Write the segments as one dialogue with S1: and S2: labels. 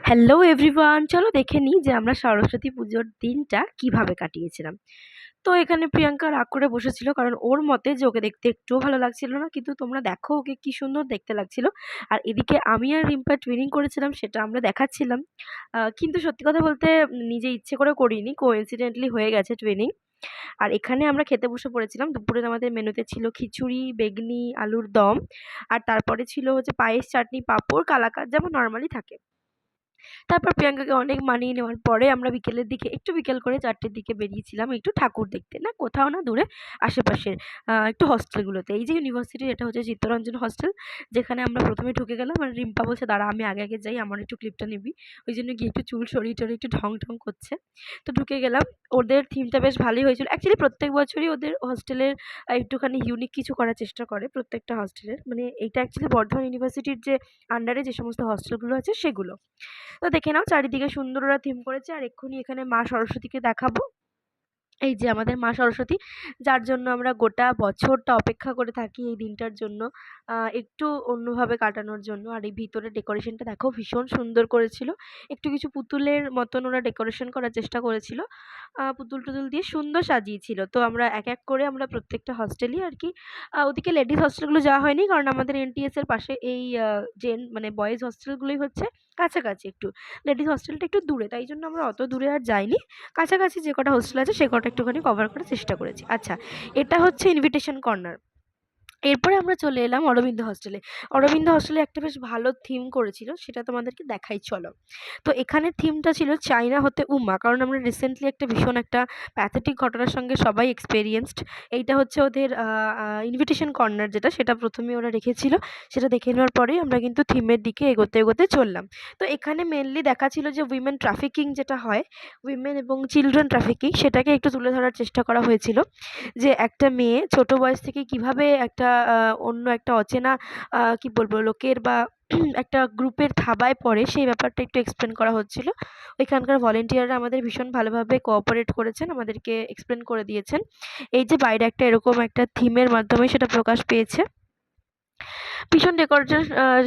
S1: Hello everyone, চলো দেখে নিই যে আমরা সরস্বতী পুজোর দিনটা কিভাবে কাটিয়েছিলাম। তো এখানে প্রিয়াঙ্কা রাগ করে বসেছিল, কারণ ওর মতে যে ওকে দেখতে একটুও ভালো লাগছিল না, কিন্তু তোমরা দেখো ওকে কি সুন্দর দেখতে লাগছিল। আর এদিকে আমি আর রিম্পা টুইনিং করেছিলাম, সেটা আমরা দেখাচ্ছিলাম। কিন্তু সত্যি কথা বলতে নিজে ইচ্ছে করে করিনি, কোইন্সিডেন্টলি হয়ে গেছে টুইনিং। আর এখানে আমরা খেতে বসে পড়েছিলাম। দুপুরের আমাদের মেনুতে ছিল খিচুড়ি, বেগনি, আলুর দম, আর তারপরে ছিল হচ্ছে পায়েস, চাটনি, পাঁপড়, কালাকাঁদ, যেমন নর্মালি থাকে। তারপর প্রিয়াঙ্কাকে অনেক মানিয়ে নেওয়ার পরে আমরা বিকেলের দিকে, একটু বিকেল করে ৪টের দিকে বেরিয়েছিলাম একটু ঠাকুর দেখতে। না কোথাও না, দূরে আশেপাশের একটু হস্টেলগুলোতে। এই যে ইউনিভার্সিটির, এটা হচ্ছে চিত্তরঞ্জন হস্টেল, যেখানে আমরা ১ম এ ঢুকে গেলাম। আর রিম্পা বলছে, "দাঁড়া আমি আগে যাই, আমার একটু ক্লিপটা নিবি।" ওইজন্য গিয়ে একটু চুল সরিয়ে-টরিয়ে একটু ঢং করছে। তো ঢুকে গেলাম। ওদের থিমটা বেশ ভালোই হয়েছিল। অ্যাকচুয়ালি প্রত্যেক বছরই ওদের হস্টেলের একটুখানি ইউনিক কিছু করার চেষ্টা করে প্রত্যেকটা হস্টেলের। মানে এইটা অ্যাকচুয়ালি বর্ধমান ইউনিভার্সিটির যে আন্ডারে যে সমস্ত হস্টেলগুলো আছে সেগুলো। তো দেখে নাও, চারিদিকে সুন্দর ওরা থিম করেছে। আর এক্ষুনি এখানে মা সরস্বতীকে দেখাবো। এই যে আমাদের মা সরস্বতী, যার জন্য আমরা গোটা বছরটা অপেক্ষা করে থাকি এই দিনটার জন্য, একটু অন্যভাবে কাটানোর জন্য। আর এই ভিতরের ডেকোরেশনটা দেখো, ভীষণ সুন্দর করেছিল। একটু কিছু পুতুলের মতন ওরা ডেকোরেশন করার চেষ্টা করেছিল। পুতুল-টুতুল দিয়ে সুন্দর সাজিয়েছিল। তো আমরা এক করে আমরা প্রত্যেকটা হস্টেলই আরকি, ওদিকে লেডিস হস্টেলগুলো যাওয়া হয়নি, কারণ আমাদের এনটিএস এর পাশে এই মানে বয়েজ হস্টেলগুলোই হচ্ছে কাছাকাছি একটু। লেডিস হস্টেলটা একটু দূরে, তাই জন্য আমরা অত দূরে আর যাইনি। কাছাকাছি যে কটা হোস্টেল আছে সে কটা একটুখানি কভার করার চেষ্টা করেছি। আচ্ছা, এটা হচ্ছে ইনভিটেশন কর্নার। এরপরে আমরা চলে এলাম অরবিন্দ হস্টেলে। অরবিন্দ হস্টেলে একটা বেশ ভালো থিম করেছিল, সেটা তোমাদেরকে দেখাই চলো। তো এখানের থিমটা ছিল চায়না হতে উমা, কারণ আমরা রিসেন্টলি একটা ভীষণ একটা প্যাথেটিক ঘটনার সঙ্গে সবাই এক্সপেরিয়েন্সড। এইটা হচ্ছে ওদের ইনভিটেশন কর্নার, যেটা সেটা ১ম এই ওরা রেখেছিল। সেটা দেখে নেওয়ার পরেই আমরা কিন্তু থিমের দিকে এগোতে চললাম। তো এখানে মেইনলি দেখাচ্ছিল যে উইমেন ট্রাফিকিং যেটা হয়, উইমেন এবং চিলড্রেন ট্রাফিকিং, সেটাকে একটু তুলে ধরার চেষ্টা করা হয়েছিল। যে একটা মেয়ে ছোট বয়স থেকেই কিভাবে একটা অন্য একটা অচেনা কি বলবো লোকের বা একটা গ্রুপের থাবায় পড়ে, সেই ব্যাপারটা একটু এক্সপ্লেন করা হচ্ছিল। ওইখানকার ভলেন্টিয়াররা আমাদের ভীষণ ভালোভাবে কোঅপারেট করেছেন, আমাদেরকে এক্সপ্লেন করে দিয়েছেন। এই যে বাইরে একটা এরকম একটা থিমের মাধ্যমে সেটা প্রকাশ পেয়েছে। ভীষণ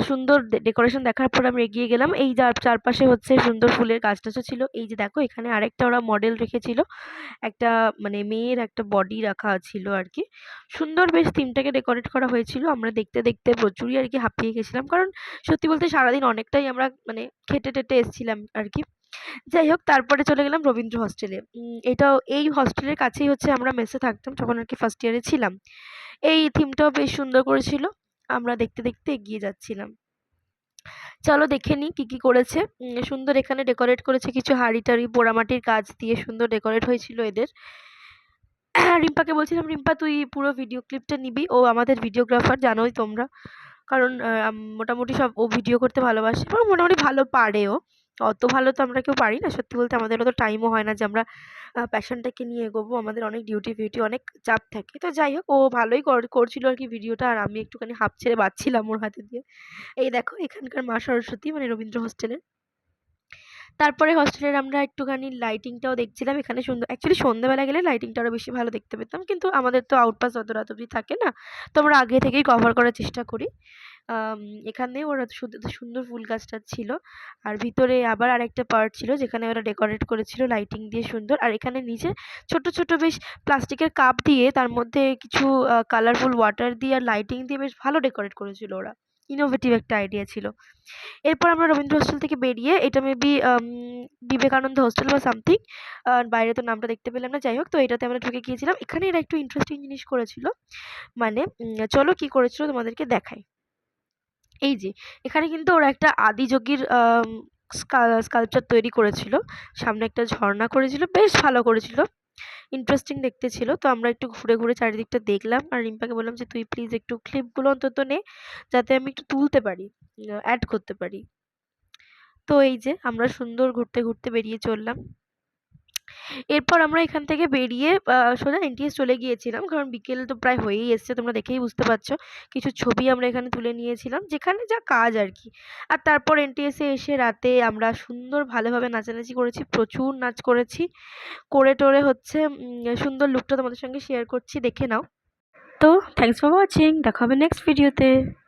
S1: সুন্দর ডেকোরেশন দেখার পর আমরা এগিয়ে গেলাম। এই চারপাশে হচ্ছে সুন্দর ফুলের গাছ-টাছও ছিল। এই যে দেখো, এখানে আরেকটা ওরা মডেল রেখেছিল। একটা মানে মেয়ের একটা বডি রাখা ছিল আরকি। সুন্দর বেশ থিমটাকে ডেকোরেট করা হয়েছিল। আমরা দেখতে প্রচুরই আরকি হাঁপিয়ে গেছিলাম। কারণ সত্যি বলতে সারাদিন অনেকটাই আমরা মানে খেটে-টেটে এসছিলাম আরকি। যাই হোক, তারপরে চলে গেলাম রবীন্দ্র হস্টেলে। এটাও এই হস্টেলের কাছেই হচ্ছে আমরা মেসে থাকতাম যখন আরকি ফার্স্ট ইয়ারে ছিলাম। এই থিমটাও বেশ সুন্দর করেছিল। আমরা দেখতে এগিয়ে যাচ্ছিলাম। চলো দেখে নিই কি করেছে। সুন্দর এখানে ডেকোরেট করেছে, কিছু হাঁড়ি-টাড়ি পোড়ামাটির কাজ দিয়ে সুন্দর ডেকোরেট হয়েছিল এদের। রিম্পাকে বলছিলাম, "রিম্পা তুই পুরো ভিডিও ক্লিপটা নিবি।" ও আমাদের ভিডিওগ্রাফার, জানোই তোমরা। কারণ মোটামুটি সব ও ভিডিও করতে ভালোবাসে এবং মোটামুটি ভালো পারেও। অত ভালো তো আমরা কেউ পারি না। সত্যি বলতে আমাদের অত টাইমও হয় না যে আমরা প্যাশনটাকে নিয়ে এগোবো। আমাদের অনেক ডিউটি-ফিউটি অনেক চাপ থাকে। তো যাই হোক, ও ভালোই করছিল আরকি ভিডিওটা, আর আমি একটুখানি হাঁপ ছেড়ে বাজছিলাম ওর হাতে দিয়ে। এই দেখো, এখানকার মা সরস্বতী মানে রবীন্দ্র হোস্টেলের। তারপরে হস্টেলের আমরা একটুখানি লাইটিংটাও দেখছিলাম। এখানে সুন্দর, অ্যাকচুয়ালি সন্ধ্যাবেলা গেলে লাইটিংটা আরো বেশি ভালো দেখতে পেতাম। কিন্তু আমাদের তো আউটপাস অত রাত অব্দি থাকে না। তো আমরা আগে থেকেই কভার করার চেষ্টা করি। আম এখানে ওরা সুন্দর ফুল গাছ-টাছ ছিল। আর ভিতরে আবার আরেকটা পার্ট ছিল যেখানে ওরা ডেকোরেট করেছিল লাইটিং দিয়ে সুন্দর। আর এখানে নিচে ছোট বেশ প্লাস্টিকের কাপ দিয়ে তার মধ্যে কিছু কালারফুল ওয়াটার দিয়ে আর লাইটিং দিয়ে বেশ ভালো ডেকোরেট করেছিল ওরা। ইনোভেটিভ একটা আইডিয়া ছিল। এরপর আমরা রবীন্দ্র হোস্টেল থেকে বেরিয়ে, এটা মেবি বিবেকানন্দ হোস্টেল বা সামথিং, বাইরে তো নামটা দেখতে পেলাম না। যাই হোক, তো এটাতে আমরা ঢুকে গিয়েছিলাম। এখানে এরা একটু ইন্টারেস্টিং জিনিস করেছিল। মানে চলো কি করেছিল তোমাদেরকে দেখাই। এই যে এখানে কিন্তু ওরা একটা আদিযোগীর স্কাল্পচার তৈরি করেছিল। সামনে একটা ঝর্ণা করেছিল, বেশ ভালো করেছিল। ইন্টারেস্টিং দেখতে ছিল। তো আমরা একটু ঘুরে চারিদিকটা দেখলাম। আর রিম্পাকে বললাম যে, "তুই প্লিজ একটু ক্লিপগুলো অন্তত নে, যাতে আমি একটু তুলতে পারি, অ্যাড করতে পারি।" তো এই যে আমরা সুন্দর ঘুরতে বেরিয়ে চললাম। এরপর আমরা এখান থেকে বেরিয়ে সোজা এনটিএস চলে গিয়েছিলাম। কারণ বিকেল তো প্রায় হয়েই এসছে, তোমরা দেখেই বুঝতে পারছো। কিছু ছবি আমরা এখানে তুলে নিয়েছিলাম, যেখানে যা কাজ আরকি। আর তারপর এনটিএসে এসে রাতে আমরা সুন্দর ভালোভাবে নাচানাচি করেছি, প্রচুর নাচ করেছি। করে-টরে হচ্ছে সুন্দর লুকটা তোমাদের সঙ্গে শেয়ার করছি, দেখে নাও। তো থ্যাংকস ফর ওয়াচিং। দেখা হবে নেক্সট ভিডিওতে।